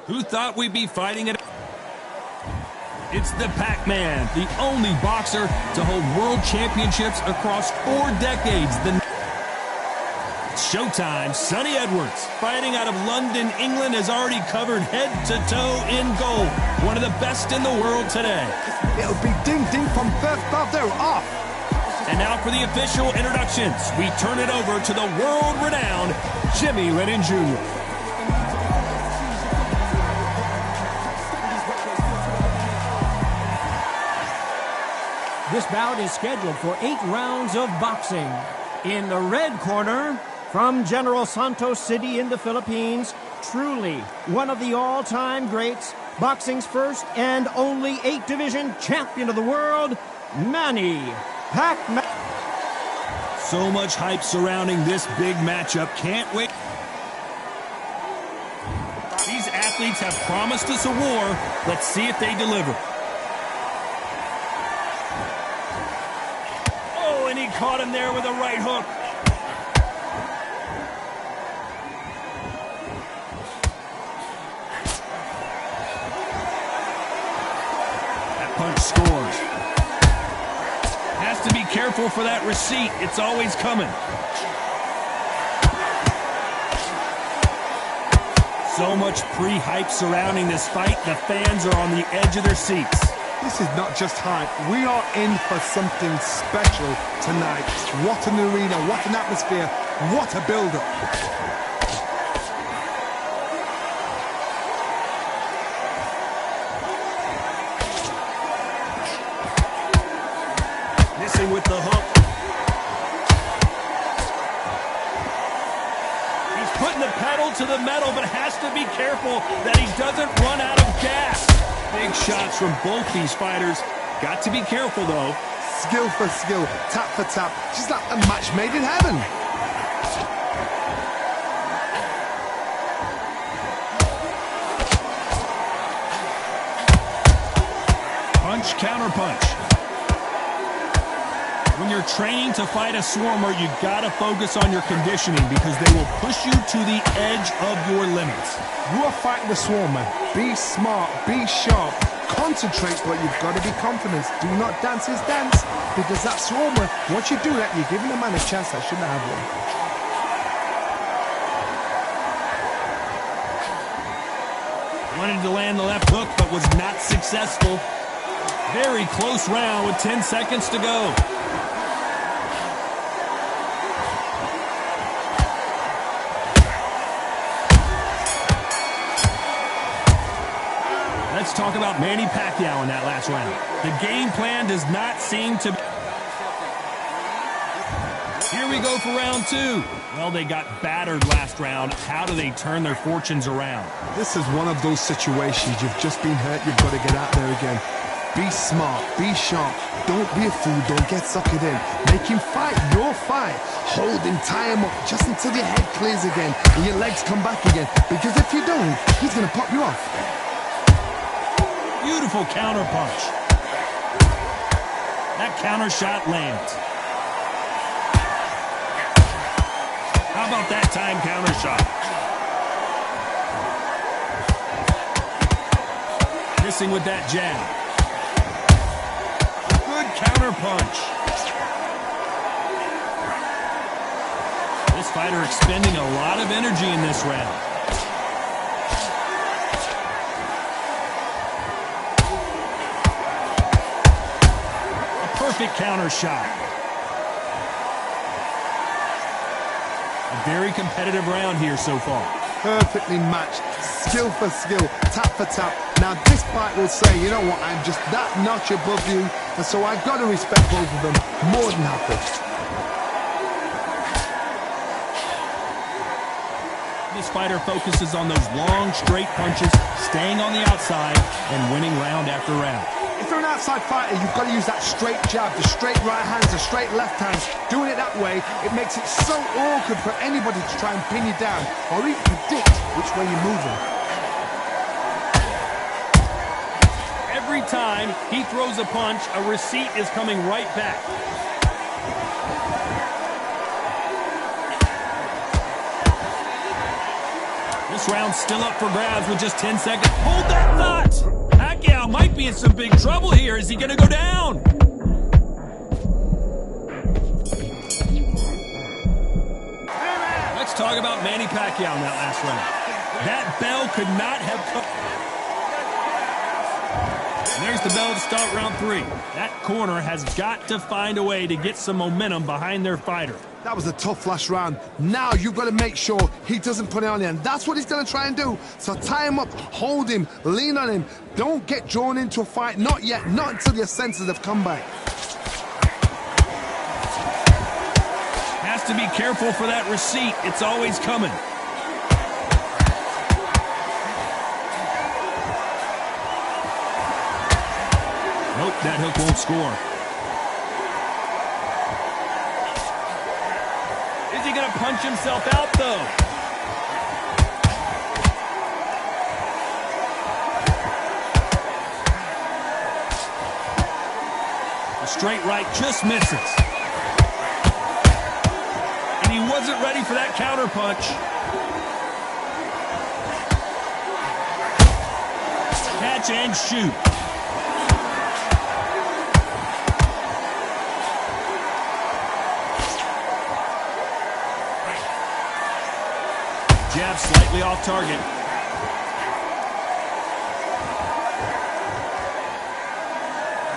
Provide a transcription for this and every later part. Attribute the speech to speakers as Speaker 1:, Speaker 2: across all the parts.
Speaker 1: Who thought we'd be fighting it? It's the Pac-Man, the only boxer to hold world championships across 4 decades. It's showtime. Sonny Edwards, fighting out of London, England, has already covered head to toe in gold. One of the best in the world today.
Speaker 2: It'll be ding-ding from first bell. They're off.
Speaker 1: And now for the official introductions, we turn it over to the world-renowned Jimmy Lennon Jr.
Speaker 3: This bout is scheduled for 8 rounds of boxing. In the red corner, from General Santos City in the Philippines, truly one of the all-time greats, boxing's first and only 8-division champion of the world, Manny Pac-Man.
Speaker 1: So much hype surrounding this big matchup. Can't wait. These athletes have promised us a war. Let's see if they deliver. Oh, and he caught him there with a right hook. That punch scores. Has to be careful for that receipt. It's always coming. So much pre-hype surrounding this fight. The fans are on the edge of their seats.
Speaker 2: This is not just hype. We are in for something special tonight. What an arena, what an atmosphere, what a build-up.
Speaker 1: With the hook. He's putting the pedal to the metal, but has to be careful that he doesn't run out of gas. Big shots from both these fighters. Got to be careful, though.
Speaker 2: Skill for skill, tap for tap. Just like a match made in heaven.
Speaker 1: Punch, counter punch. When you're training to fight a swarmer, you gotta focus on your conditioning because they will push you to the edge of your limits.
Speaker 2: You are fighting the swarmer. Be smart, be sharp, concentrate, but you've got to be confident. Do not dance his dance, because that swarmer, once you do that, you're giving a man a chance that shouldn't have one.
Speaker 1: Wanted to land the left hook, but was not successful. Very close round with 10 seconds to go. Let's talk about Manny Pacquiao in that last round. The game plan does not seem to... Here we go for round 2. Well, they got battered last round. How do they turn their fortunes around?
Speaker 2: This is one of those situations. You've just been hurt. You've got to get out there again. Be smart. Be sharp. Don't be a fool. Don't get suckered in. Make him fight your fight. Hold him, tie him up just until your head clears again and your legs come back again. Because if you don't, he's going to pop you off.
Speaker 1: Beautiful counter punch. That counter shot lands. How about that time counter shot? Missing with that jab. Good counter punch. This fighter expending a lot of energy in this round. Perfect counter shot. A very competitive round here so far.
Speaker 2: Perfectly matched. Skill for skill. Tap for tap. Now this fight will say, you know what, I'm just that notch above you. And so I've got to respect both of them. More than happy.
Speaker 1: This fighter focuses on those long, straight punches, staying on the outside, and winning round after round.
Speaker 2: If you're an outside fighter, you've got to use that straight jab, the straight right hands, the straight left hands. Doing it that way, it makes it so awkward for anybody to try and pin you down or even predict which way you're moving.
Speaker 1: Every time he throws a punch, a receipt is coming right back. This This round's still up for grabs with just 10 seconds. Hold that thought! Pacquiao might be in some big trouble here. Is he going to go down? Let's talk about Manny Pacquiao in that last round. That bell could not have come. And there's the bell to start round 3. That corner has got to find a way to get some momentum behind their fighter.
Speaker 2: That was a tough last round. Now you've got to make sure he doesn't put it on you, and that's what he's going to try and do. So tie him up, hold him, lean on him. Don't get drawn into a fight. Not yet. Not until your senses have come back.
Speaker 1: Has to be careful for that receipt. It's always coming. Nope, that hook won't score. Is he going to punch himself out, though? The straight right just misses. And he wasn't ready for that counter punch. Catch and shoot. Jab slightly off target.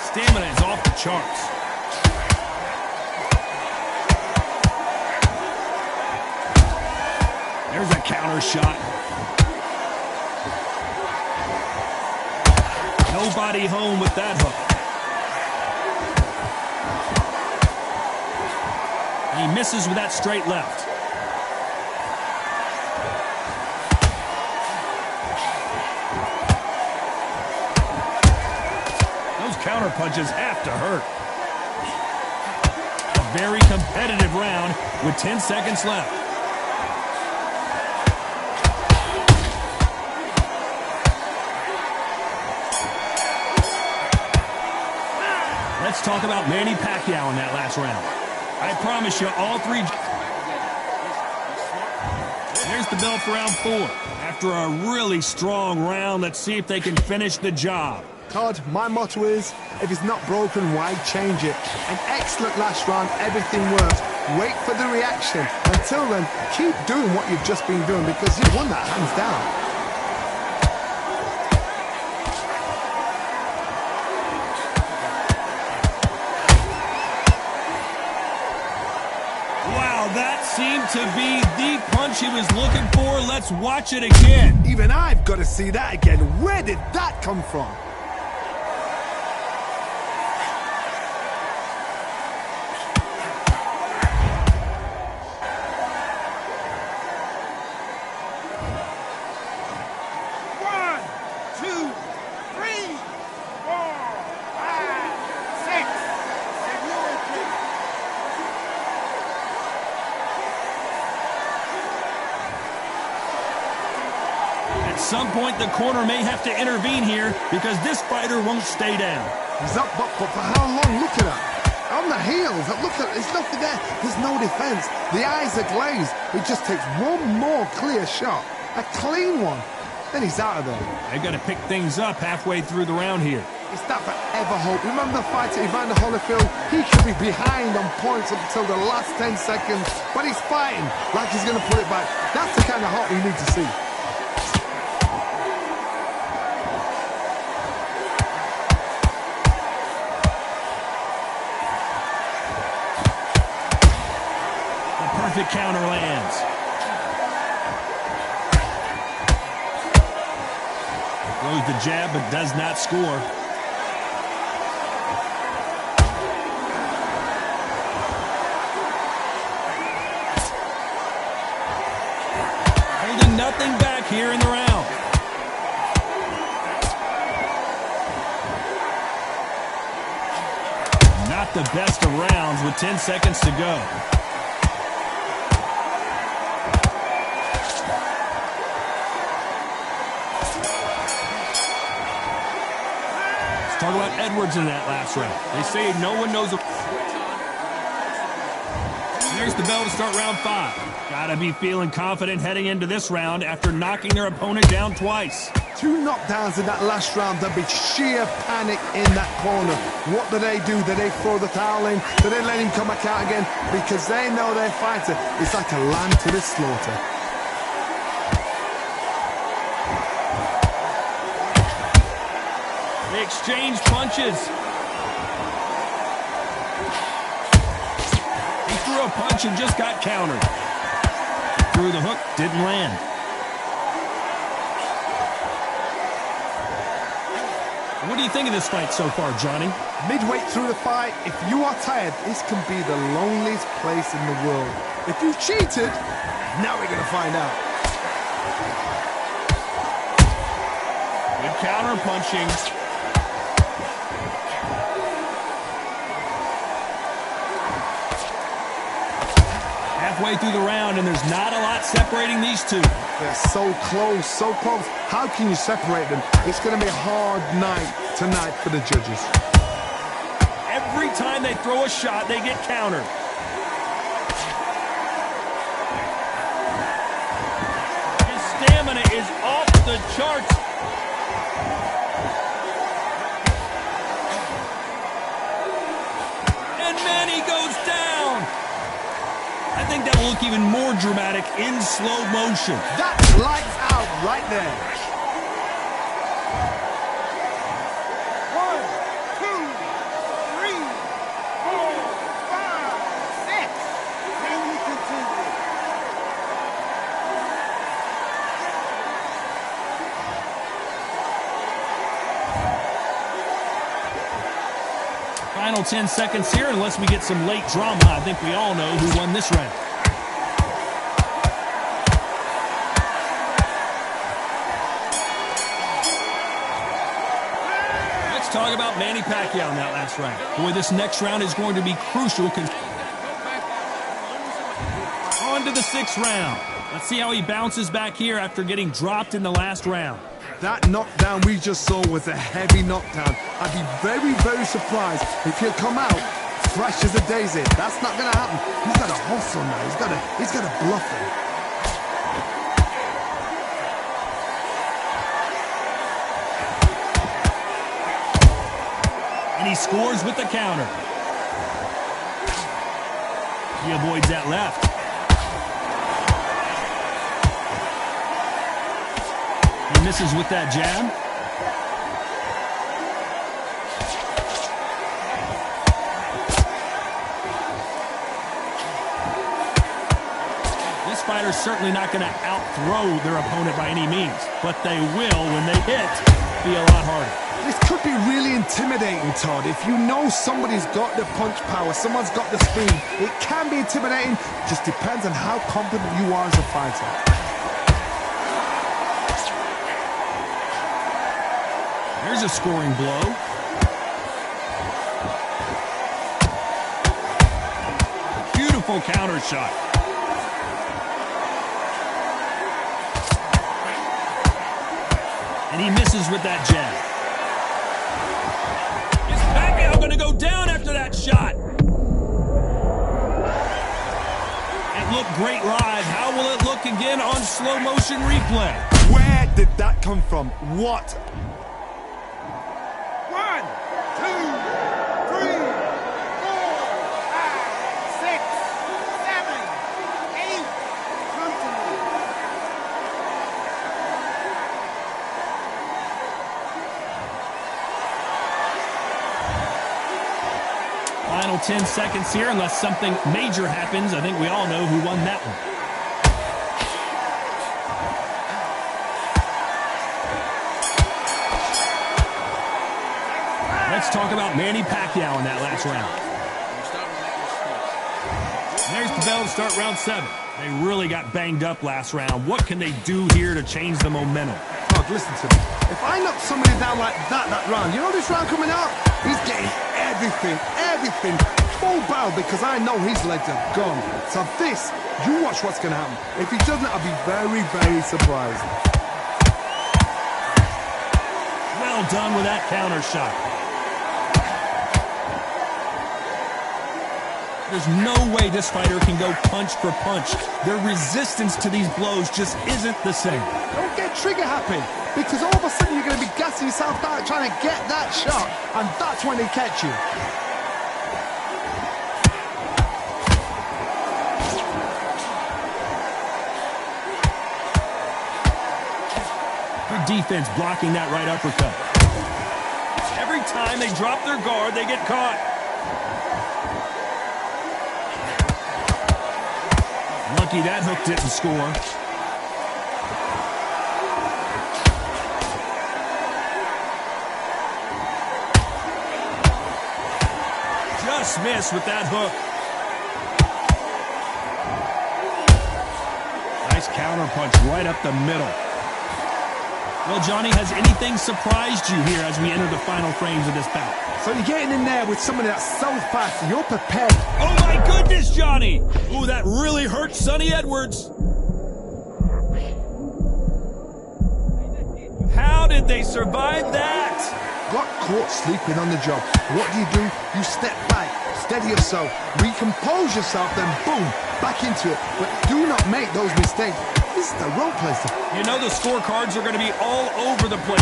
Speaker 1: Stamina is off the charts. There's a counter shot. Nobody home with that hook. And he misses with that straight left. Counter punches have to hurt. A very competitive round with 10 seconds left. Let's talk about Manny Pacquiao in that last round. I promise you all three. There's the bell for round 4. After a really strong round, let's see if they can finish the job.
Speaker 2: Todd, my motto is, if it's not broken, why change it? An excellent last round, everything works. Wait for the reaction. Until then, keep doing what you've just been doing because you won that hands down.
Speaker 1: Wow, that seemed to be the punch he was looking for. Let's watch it again.
Speaker 2: Even I've got to see that again. Where did that come from?
Speaker 1: At some point, the corner may have to intervene here because this fighter won't stay down.
Speaker 2: He's up, but for how long? Look at that. On the heels. Look at, there's nothing there. There's no defense. The eyes are glazed. It just takes one more clear shot. A clean one. Then he's out of there.
Speaker 1: They've got to pick things up halfway through the round here.
Speaker 2: It's that forever hope. Remember the fight at Evander Holyfield? He could be behind on points up until the last 10 seconds, but he's fighting like he's going to put it back. That's the kind of hope we need to see.
Speaker 1: Perfect counter lands. Throws the jab, but does not score. Holding nothing back here in the round. Not the best of rounds with 10 seconds to go. Talk about Edwards in that last round. They say no one knows. There's the bell to start round 5. Gotta be feeling confident heading into this round after knocking their opponent down twice.
Speaker 2: 2 knockdowns in that last round. There'll be sheer panic in that corner. What do? Do they throw the towel in? Do they let him come back out again? Because they know their fighter is like a lamb to the slaughter.
Speaker 1: They exchange punches. He threw a punch and just got countered. Threw the hook, didn't land. What do you think of this fight so far, Johnny?
Speaker 2: Midway through the fight, if you are tired, this can be the loneliest place in the world. If you cheated, now we're going to find out.
Speaker 1: Good counter punching. Halfway through the round, and there's not a lot separating these two.
Speaker 2: They're so close, so close. How can you separate them? It's going to be a hard night tonight for the judges.
Speaker 1: Every time they throw a shot, they get countered. His stamina is off the charts. And Manny goes down. I think that will look even more dramatic in slow motion.
Speaker 2: That's lights out right there.
Speaker 4: 1, 2, 3, 4, 5, 6. Can we continue?
Speaker 1: Final 10 seconds here, unless we get some late drama. I think we all know who won this round. Let's talk about Manny Pacquiao in that last round. Boy, this next round is going to be crucial. On to the 6th round. Let's see how he bounces back here after getting dropped in the last round.
Speaker 2: That knockdown we just saw was a heavy knockdown. I'd be very, very surprised if he'll come out fresh as a daisy. That's not going to happen. He's got a hustle now. He's got a bluff him.
Speaker 1: And he scores with the counter. He avoids that left. Misses with that jab. This fighter's certainly not going to out-throw their opponent by any means, but they will, when they hit, be a lot harder.
Speaker 2: This could be really intimidating, Todd. If you know somebody's got the punch power, someone's got the speed, it can be intimidating. Just depends on how confident you are as a fighter.
Speaker 1: There's a scoring blow. Beautiful counter shot. And he misses with that jab. Is Pacquiao going to go down after that shot? It looked great live. How will it look again on slow motion replay?
Speaker 2: Where did that come from? What?
Speaker 4: 1, 2, 3, 4, 5, 6, 7, 8. Come to me.
Speaker 1: Final 10 seconds here, unless something major happens. I think we all know who won that one. Let's talk about Manny Pacquiao in that last round. There's the bell to start round 7. They really got banged up last round. What can they do here to change the momentum?
Speaker 2: Todd, listen to me. If I knock somebody down like that round, you know this round coming up? He's getting everything, full barrel, because I know his legs are gone. So this, you watch what's going to happen. If he doesn't, I'll be very, very surprised.
Speaker 1: Well done with that counter shot. There's no way this fighter can go punch for punch. Their resistance to these blows just isn't the same.
Speaker 2: Don't get trigger happy, because all of a sudden you're going to be gassing yourself out trying to get that shot, and that's when they catch you.
Speaker 1: Good defense blocking that right uppercut. Every time they drop their guard, they get caught. Lucky that hook didn't score. Just missed with that hook. Nice counter punch right up the middle. Well, Johnny, has anything surprised you here as we enter the final frames of this bout?
Speaker 2: So you're getting in there with somebody that's so fast, you're prepared.
Speaker 1: Oh my goodness, Johnny! Ooh, that really hurt Sonny Edwards. How did they survive that?
Speaker 2: Got caught sleeping on the job. What do? You step back, steady yourself, recompose yourself, then boom, back into it. But do not make those mistakes. This is the wrong place to...
Speaker 1: You know the scorecards are going to be all over the place.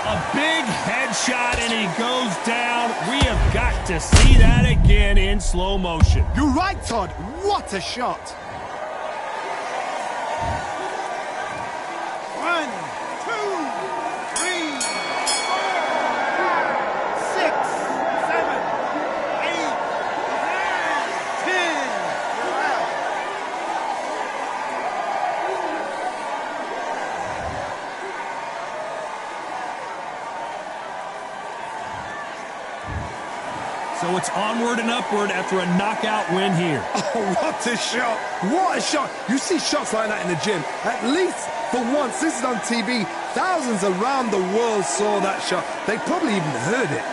Speaker 1: A big headshot and he goes down. We have got to see that again in slow motion.
Speaker 2: You're right, Todd. What a shot.
Speaker 4: 1, 2, 3, 4, 5, 6, 7, 8, 9, 10. You're out.
Speaker 1: So it's onward and upward after a knockout win here.
Speaker 2: Oh, what a shot. What a shot. You see shots like that in the gym. At least for once, this is on TV. Thousands around the world saw that shot. They probably even heard it.